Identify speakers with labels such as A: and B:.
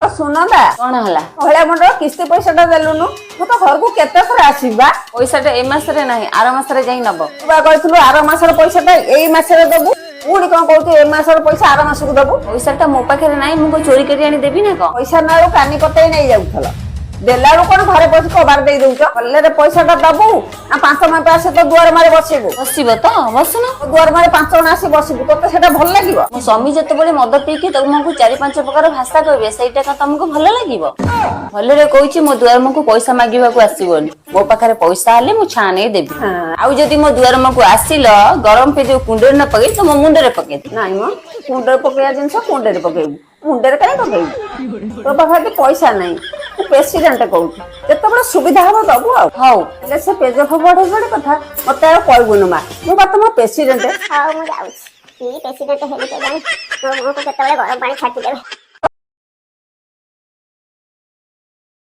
A: सुनंदा
B: कौन हला
A: भलिया मंडल किस्ती पैसा देलुनु मु तो घर को केते थर आसीबा
B: पैसा ए मास रे नहीं आर मास रे जाई नबो
A: तू बा कहथुलु आर मासर पैसा एई मासरे देबू पुणी कौन कहतु ए मासर पैसा आर मास को देबू
B: पैसा मो पाखे नहीं मुझे चोरी कर देवी ना कौन
A: पैसा ना कानी कते नहीं जाउथल देलाड़ू कौन घरे बस कबार दे दउछ कल्ले पैसा दबू आ 5 मास आसे तो दुआर मारे बसिबू
B: बसब तो बसुन
A: दुआर मारे 5 जण आसी बसिबू तो सेटा भल लागिबो
B: मो स्वामी जते बळे मद पीकी तुमको 4-5 प्रकार भाषा कहबे सेटा का तुमको भल लागिबो भल रे कहूची मो दुआर मको पैसा मागिबा को आसीबोनी मो पाखरे पैसा आले मु छा नै देबी आउ जदी मो दुआर मको आसील गरम पे जो कुंडे न पके तो मो मुंडे रे पके
A: नाही मो कुंडे पकेया जिंस कुंडे रे पकेबू मुंडे रे काई पकेबू तो पाखरे पैसा नाही प्रेसिडेंट कहू केते बड़ सुविधा हो दबू
B: हौ
A: ले से पेज बड़े बड़े कथा मते कहबुनु मा मु बात मो प्रेसिडेंट
C: हां मु जाउछी प्रेसिडेंट हेली के जानी तो मो को केते गरम पानी छाटी देबे।